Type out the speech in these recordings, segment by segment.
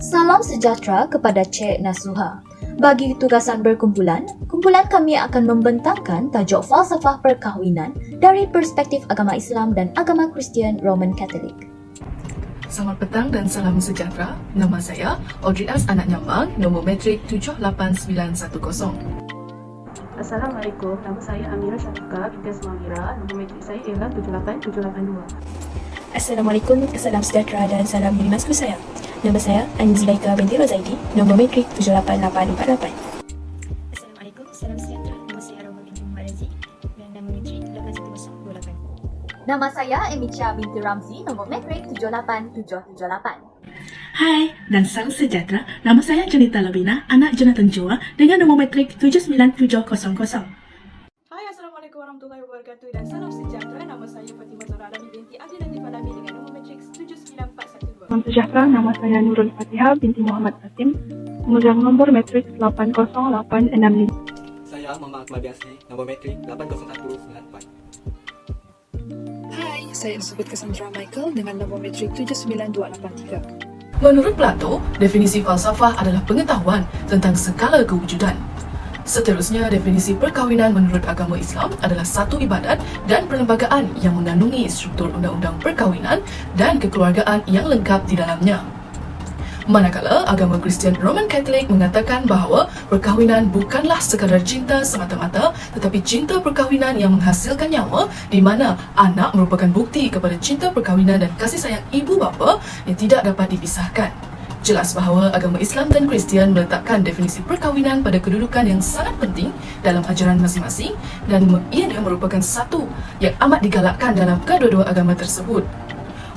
Salam sejahtera kepada Cik Nasuha. Bagi tugasan berkumpulan, kumpulan kami akan membentangkan tajuk falsafah perkahwinan dari perspektif agama Islam dan agama Kristian Roman Katolik. Selamat petang dan salam sejahtera. Nama saya Audrey S. Anak Nyambang, nombor metrik 78910. Assalamualaikum, nama saya Amira Syafiqah binti Asmawira, nombor metrik saya ialah 78782. Assalamualaikum, salam sejahtera dan salam Yunimasku saya. Nama saya Ani Zulaika binti Rozaidi, nombor metrik 78848. Assalamualaikum, salam sejahtera. Nama saya Aroma binti Muhammad Razi dan nama metrik 81028. Nama saya Emicha binti Ramzi, nombor metrik 78778. Hai dan salam sejahtera. Nama saya Janita Labina, anak Jonathan Joa dengan nombor metrik 79700. Hai, Assalamualaikum warahmatullahi wabarakatuh dan salam sejahtera. Nama saya Fatimah Zahra Alami binti Abdi Latif Alami dengan nombor metrik 79412. Salam sejahtera, nama saya Nurul Fatihah binti Muhammad Fatim, memegang nombor metrik 80865. Saya Muhammad Akmal Biasri, nombor metrik 80194. Hai, saya Subut Cassandra Michael dengan nombor metrik 79283. Menurut Plato, definisi falsafah adalah pengetahuan tentang segala kewujudan. Seterusnya, definisi perkahwinan menurut agama Islam adalah satu ibadat dan perlembagaan yang mengandungi struktur undang-undang perkahwinan dan kekeluargaan yang lengkap di dalamnya. Manakala agama Kristian Roman Katolik mengatakan bahawa perkahwinan bukanlah sekadar cinta semata-mata, tetapi cinta perkahwinan yang menghasilkan nyawa, di mana anak merupakan bukti kepada cinta perkahwinan dan kasih sayang ibu bapa yang tidak dapat dipisahkan. Jelas bahawa agama Islam dan Kristian meletakkan definisi perkahwinan pada kedudukan yang sangat penting dalam ajaran masing-masing dan ianya merupakan satu yang amat digalakkan dalam kedua-dua agama tersebut.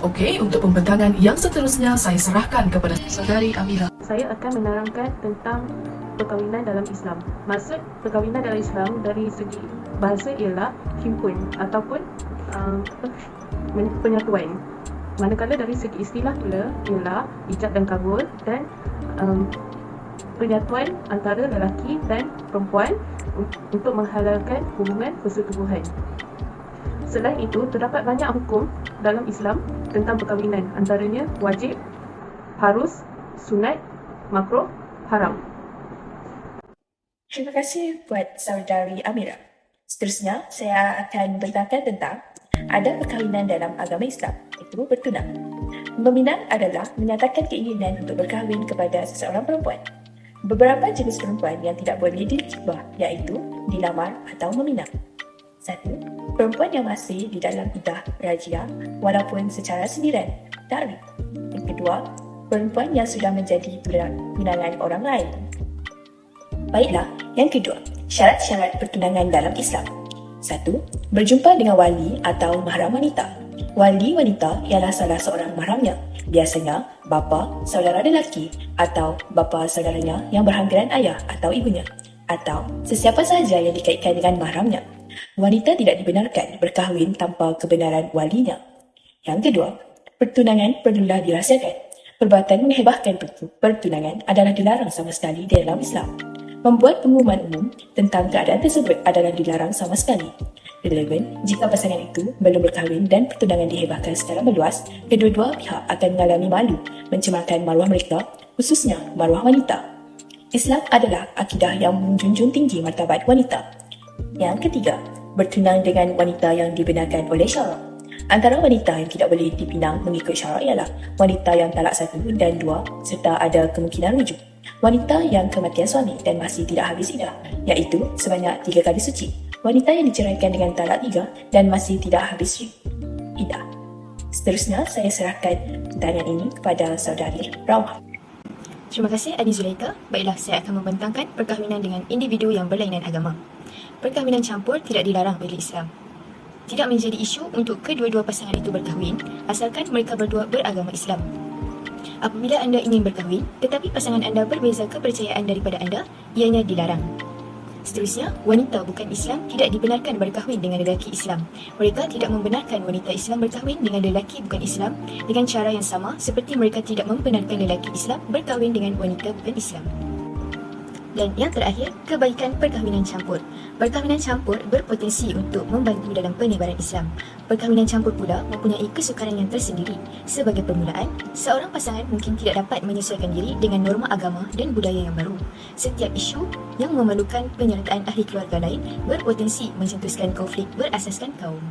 Okey, untuk pembentangan yang seterusnya saya serahkan kepada saudari Amira. Saya akan menerangkan tentang perkahwinan dalam Islam. Maksud perkahwinan dalam Islam dari segi bahasa ialah himpun ataupun penyatuan. Manakala dari segi istilah pula ialah ijab dan kabul dan penyatuan antara lelaki dan perempuan untuk menghalalkan hubungan persetubuhan. Selain itu, terdapat banyak hukum dalam Islam tentang perkahwinan, antaranya wajib, harus, sunat, makruh, haram. Terima kasih buat saudari Amira. Seterusnya, saya akan membentangkan tentang ada perkahwinan dalam agama Islam, iaitu bertunang. Meminang adalah menyatakan keinginan untuk berkahwin kepada seseorang perempuan. Beberapa jenis perempuan yang tidak boleh dinikah iaitu dilamar atau meminang. 1. Perempuan yang masih di dalam iddah rajia walaupun secara sendirian, ta'rif. Yang kedua, perempuan yang sudah menjadi tunangan orang lain. Baiklah, yang kedua, syarat-syarat pertunangan dalam Islam. 1. Berjumpa dengan wali atau mahram wanita. Wali wanita ialah salah seorang mahramnya, biasanya bapa, saudara lelaki atau bapa saudaranya yang berhampiran ayah atau ibunya, atau sesiapa sahaja yang dikaitkan dengan mahramnya. Wanita tidak dibenarkan berkahwin tanpa kebenaran walinya. Yang kedua, pertunangan perlulah dirahsiakan. Perbuatan menghebahkan pertunangan adalah dilarang sama sekali di dalam Islam. Membuat pengumuman umum tentang keadaan tersebut adalah dilarang sama sekali. Relevan, jika pasangan itu belum berkahwin dan pertunangan dihebahkan secara meluas, kedua-dua pihak akan mengalami malu mencemarkan maruah mereka, khususnya maruah wanita. Islam adalah akidah yang menjunjung tinggi martabat wanita. Yang ketiga, bertunang dengan wanita yang dibenarkan oleh syarak. Antara wanita yang tidak boleh dipinang mengikut syarak ialah wanita yang talak 1 dan 2 serta ada kemungkinan rujuk. Wanita yang kematian suami dan masih tidak habis iddah, iaitu sebanyak 3 kali suci. Wanita yang diceraikan dengan talak 3 dan masih tidak habis iddah. Seterusnya, saya serahkan pertanyaan ini kepada saudari Rawha. Terima kasih Adi Zulaika. Baiklah, saya akan membentangkan perkahwinan dengan individu yang berlainan agama. Perkahwinan campur tidak dilarang oleh Islam. Tidak menjadi isu untuk kedua-dua pasangan itu berkahwin asalkan mereka berdua beragama Islam. Apabila anda ingin berkahwin tetapi pasangan anda berbeza kepercayaan daripada anda, ianya dilarang. Seterusnya, wanita bukan Islam tidak dibenarkan berkahwin dengan lelaki Islam. Mereka tidak membenarkan wanita Islam berkahwin dengan lelaki bukan Islam dengan cara yang sama seperti mereka tidak membenarkan lelaki Islam berkahwin dengan wanita bukan Islam. Dan yang terakhir, kebaikan perkahwinan campur. Perkahwinan campur berpotensi untuk membantu dalam penyebaran Islam. Perkahwinan campur pula mempunyai kesukaran yang tersendiri. Sebagai permulaan, seorang pasangan mungkin tidak dapat menyesuaikan diri dengan norma agama dan budaya yang baru. Setiap isu yang memerlukan penyertaan ahli keluarga lain berpotensi mencetuskan konflik berasaskan kaum.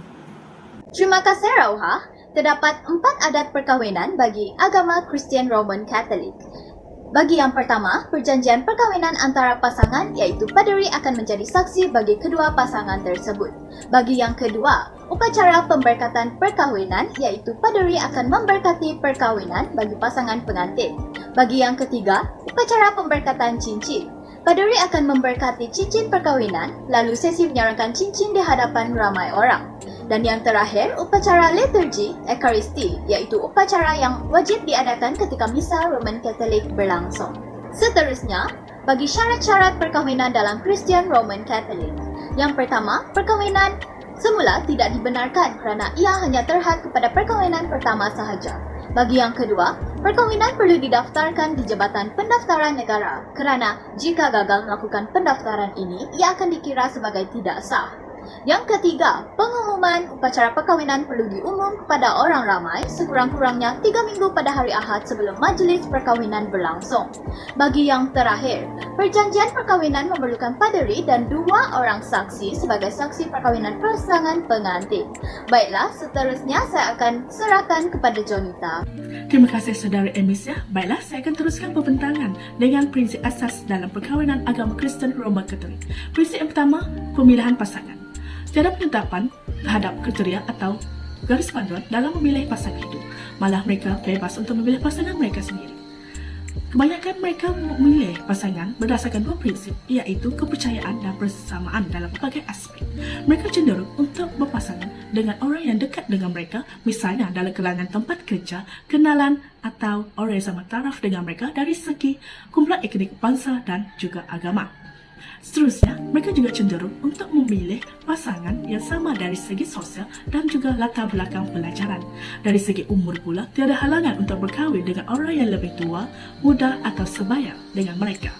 Terima kasih Rauha. Terdapat 4 adat perkahwinan bagi agama Kristian Roman Katolik. Bagi yang pertama, perjanjian perkahwinan antara pasangan iaitu paderi akan menjadi saksi bagi kedua pasangan tersebut. Bagi yang kedua, upacara pemberkatan perkahwinan iaitu paderi akan memberkati perkahwinan bagi pasangan pengantin. Bagi yang ketiga, upacara pemberkatan cincin. Paderi akan memberkati cincin perkahwinan, lalu sesi menyarankan cincin di hadapan ramai orang. Dan yang terakhir, upacara liturgi, Ekaristi, iaitu upacara yang wajib diadakan ketika misa Roman Katolik berlangsung. Seterusnya, bagi syarat-syarat perkahwinan dalam Kristian Roman Katolik. Yang pertama, perkahwinan semula tidak dibenarkan kerana ia hanya terhad kepada perkahwinan pertama sahaja. Bagi yang kedua, perkahwinan perlu didaftarkan di Jabatan Pendaftaran Negara kerana jika gagal melakukan pendaftaran ini, ia akan dikira sebagai tidak sah. Yang ketiga, pengumuman upacara perkahwinan perlu diumum kepada orang ramai sekurang-kurangnya 3 minggu pada hari Ahad sebelum majlis perkahwinan berlangsung. Bagi yang terakhir, perjanjian perkahwinan memerlukan paderi dan 2 orang saksi sebagai saksi perkahwinan pasangan pengantin. Baiklah, seterusnya saya akan serahkan kepada Jonita. Terima kasih Saudara Emisia. Baiklah, saya akan teruskan pembentangan dengan prinsip asas dalam perkahwinan agama Kristen Roman Katolik. Prinsip yang pertama, pemilihan pasangan. Tiada penetapan terhadap kriteria atau garis panduan dalam memilih pasangan hidup. Malah mereka bebas untuk memilih pasangan mereka sendiri. Kebanyakan mereka memilih pasangan berdasarkan 2 prinsip, iaitu kepercayaan dan persamaan dalam berbagai aspek. Mereka cenderung untuk berpasangan dengan orang yang dekat dengan mereka, misalnya dalam kalangan tempat kerja, kenalan atau orang yang sama taraf dengan mereka dari segi kumpulan etnik bangsa dan juga agama. Seterusnya, mereka juga cenderung untuk memilih pasangan yang sama dari segi sosial dan juga latar belakang pelajaran. Dari segi umur pula, tiada halangan untuk berkahwin dengan orang yang lebih tua, muda atau sebaya dengan mereka.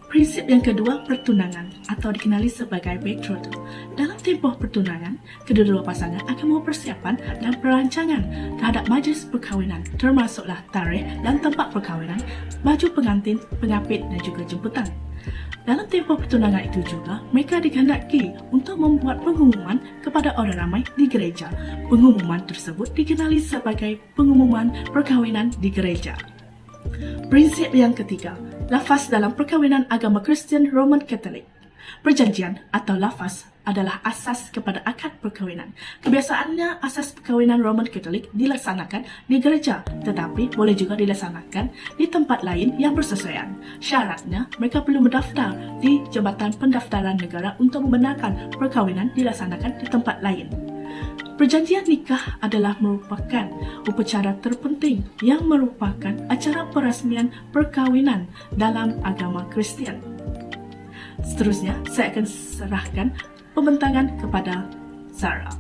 Prinsip yang kedua, pertunangan atau dikenali sebagai betrothal. Dalam tempoh pertunangan, kedua-dua pasangan akan mempersiapkan dan perancangan terhadap majlis perkahwinan, termasuklah tarikh dan tempat perkahwinan, baju pengantin, pengapit dan juga jemputan. Dalam tempoh pertunangan itu juga, mereka dikehendaki untuk membuat pengumuman kepada orang ramai di gereja. Pengumuman tersebut dikenali sebagai pengumuman perkahwinan di gereja. Prinsip yang ketiga, lafaz dalam perkahwinan agama Kristen Roman Katolik. Perjanjian atau lafaz adalah asas kepada akad perkahwinan. Kebiasaannya, asas perkahwinan Roman Katolik dilaksanakan di gereja, tetapi boleh juga dilaksanakan di tempat lain yang bersesuaian. Syaratnya, mereka perlu mendaftar di Jabatan Pendaftaran Negara untuk membenarkan perkahwinan dilaksanakan di tempat lain. Perjanjian nikah adalah merupakan upacara terpenting yang merupakan acara perasmian perkahwinan dalam agama Kristian. Seterusnya, saya akan serahkan pembentangan kepada Sarah.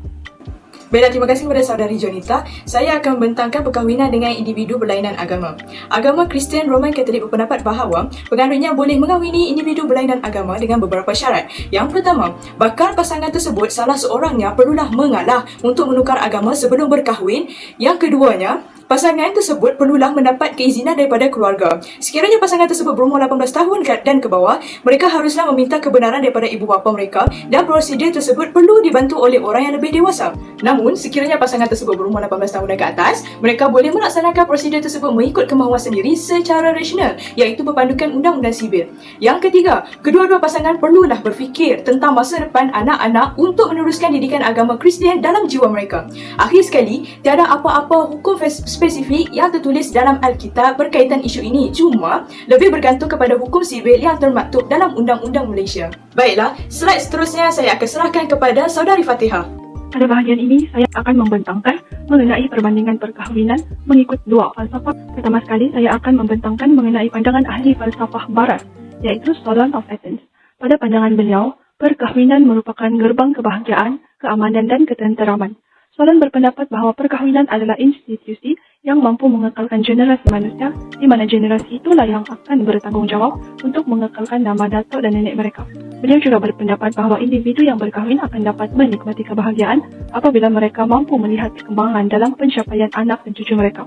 Baiklah, terima kasih kepada saudari Jonita. Saya akan membentangkan perkahwinan dengan individu berlainan agama. Agama Kristian Roman Katolik berpendapat bahawa penganutnya boleh mengahwini individu berlainan agama dengan beberapa syarat. Yang pertama, bakal pasangan tersebut salah seorangnya perlulah mengalah untuk menukar agama sebelum berkahwin. Yang keduanya, pasangan tersebut perlulah mendapat keizinan daripada keluarga. Sekiranya pasangan tersebut berumur 18 tahun dan ke bawah, mereka haruslah meminta kebenaran daripada ibu bapa mereka dan prosedur tersebut perlu dibantu oleh orang yang lebih dewasa. Namun, sekiranya pasangan tersebut berumur 18 tahun dan ke atas, mereka boleh melaksanakan prosedur tersebut mengikut kemahuan sendiri secara rasional, iaitu berpandukan undang-undang sibil. Yang ketiga, kedua-dua pasangan perlulah berfikir tentang masa depan anak-anak untuk meneruskan didikan agama Kristian dalam jiwa mereka. Akhir sekali, tiada apa-apa hukum spesifik yang tertulis dalam Alkitab berkaitan isu ini, cuma lebih bergantung kepada hukum sibil yang termaktub dalam Undang-Undang Malaysia. Baiklah, slide seterusnya saya akan serahkan kepada saudari Fatihah. Pada bahagian ini, saya akan membentangkan mengenai perbandingan perkahwinan mengikut 2 falsafah. Pertama sekali, saya akan membentangkan mengenai pandangan ahli falsafah barat, iaitu Solon of Athens. Pada pandangan beliau, perkahwinan merupakan gerbang kebahagiaan, keamanan dan ketenteraman. Solan berpendapat bahawa perkahwinan adalah institusi yang mampu mengekalkan generasi manusia, di mana generasi itulah yang akan bertanggungjawab untuk mengekalkan nama datuk dan nenek mereka. Beliau juga berpendapat bahawa individu yang berkahwin akan dapat menikmati kebahagiaan apabila mereka mampu melihat perkembangan dalam pencapaian anak dan cucu mereka.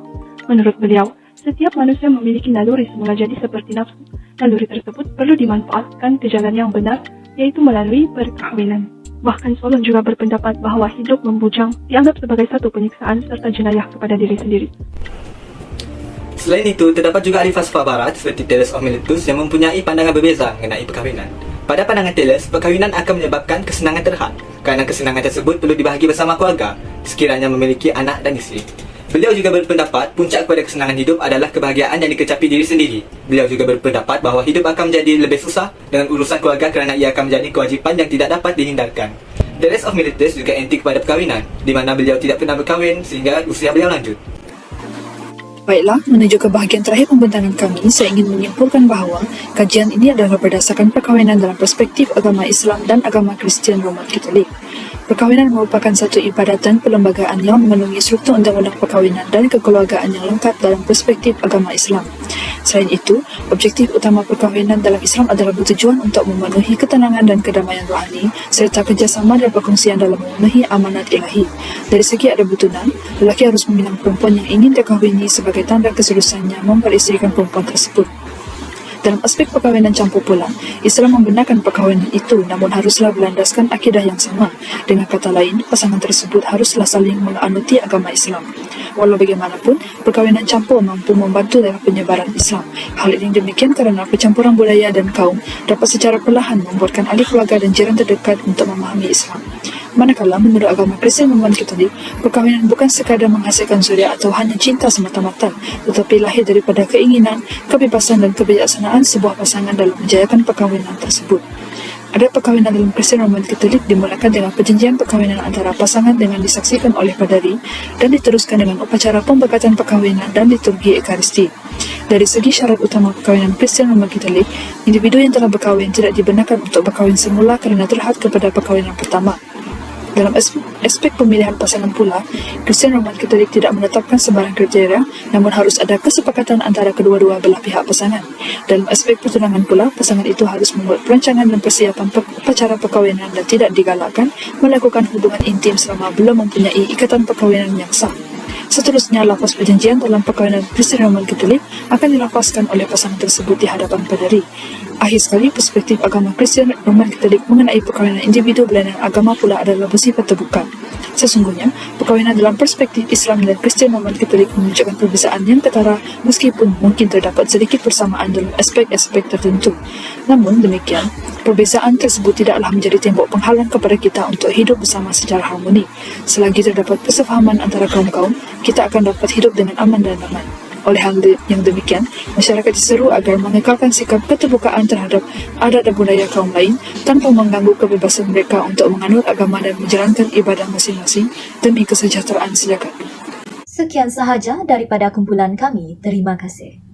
Menurut beliau, setiap manusia memiliki naluri semula jadi seperti nafsu. Naluri tersebut perlu dimanfaatkan ke jalan yang benar, iaitu melalui perkahwinan. Bahkan Solan juga berpendapat bahawa hidup membujang dianggap sebagai satu penyiksaan serta jenayah kepada diri sendiri. Selain itu, terdapat juga ahli falsafah barat seperti Thales of Miletus yang mempunyai pandangan berbeza mengenai perkahwinan. Pada pandangan Thales, perkahwinan akan menyebabkan kesenangan terhad, kerana kesenangan tersebut perlu dibahagi bersama keluarga sekiranya memiliki anak dan isteri. Beliau juga berpendapat puncak kepada kesenangan hidup adalah kebahagiaan yang dikecapi diri sendiri. Beliau juga berpendapat bahawa hidup akan menjadi lebih susah dengan urusan keluarga kerana ia akan menjadi kewajipan yang tidak dapat dihindarkan. Thales of Miletus juga anti kepada perkahwinan, di mana beliau tidak pernah berkahwin sehingga usia beliau lanjut. Baiklah, menuju ke bahagian terakhir pembintangan kami, saya ingin menyimpulkan bahawa kajian ini adalah berdasarkan perkahwinan dalam perspektif agama Islam dan agama Kristian Roman Katolik. Perkahwinan merupakan satu ibadat dan perlembagaan yang memenuhi struktur undang-undang perkahwinan dan kekeluargaan yang lengkap dalam perspektif agama Islam. Selain itu, objektif utama perkahwinan dalam Islam adalah bertujuan untuk memenuhi ketenangan dan kedamaian rohani serta kerjasama dan perkongsian dalam memenuhi amanat ilahi. Dari segi adab bertunang, lelaki harus meminang perempuan yang ingin dikahwini sebagai tanda keseriusannya memperisterikan perempuan tersebut. Dalam aspek perkahwinan campur pula, Islam membenarkan perkahwinan itu namun haruslah berlandaskan akidah yang sama. Dengan kata lain, pasangan tersebut haruslah saling menganuti agama Islam. Walau bagaimanapun, perkahwinan campur mampu membantu dalam penyebaran Islam. Hal ini demikian kerana percampuran budaya dan kaum dapat secara perlahan membuatkan ahli keluarga dan jiran terdekat untuk memahami Islam. Manakala menurut agama Kristian Roman Katolik, perkahwinan bukan sekadar menghasilkan zuriat atau hanya cinta semata-mata, tetapi lahir daripada keinginan, kebebasan dan kebijaksanaan sebuah pasangan dalam menjayakan perkahwinan tersebut. Ada perkahwinan dalam Kristian Roman Katolik dimulakan dengan perjanjian perkahwinan antara pasangan dengan disaksikan oleh padari dan diteruskan dengan upacara pemberkatan perkahwinan dan liturgi Ekaristi. Dari segi syarat utama perkahwinan Kristian Roman Katolik, individu yang telah berkahwin tidak dibenarkan untuk berkahwin semula kerana terhad kepada perkahwinan pertama. Dalam aspek pemilihan pasangan pula, Kristian Roman Katolik tidak menetapkan sebarang kriteria, namun harus ada kesepakatan antara kedua-dua belah pihak pasangan. Dalam aspek pertunangan pula, pasangan itu harus membuat perancangan dan persiapan upacara perkahwinan dan tidak digalakkan melakukan hubungan intim selama belum mempunyai ikatan perkahwinan yang sah. Seterusnya, lafaz perjanjian dalam perkahwinan Kristian Roman Katolik akan dilafazkan oleh pasangan tersebut di hadapan padari. Akhir sekali, perspektif agama Kristian Roman Katolik mengenai perkahwinan individu berlainan agama pula adalah bersifat terbuka. Sesungguhnya, perkahwinan dalam perspektif Islam dan Kristian Roman Katolik menunjukkan perbezaan yang ketara meskipun mungkin terdapat sedikit persamaan dalam aspek-aspek tertentu. Namun demikian, perbezaan tersebut tidaklah menjadi tembok penghalang kepada kita untuk hidup bersama secara harmoni. Selagi terdapat kesefahaman antara kaum-kaum, kita akan dapat hidup dengan aman dan damai. Oleh hal yang demikian, masyarakat diseru agar mengekalkan sikap keterbukaan terhadap adat dan budaya kaum lain tanpa mengganggu kebebasan mereka untuk menganut agama dan menjalankan ibadah masing-masing demi kesejahteraan sejagat. Sekian sahaja daripada kumpulan kami. Terima kasih.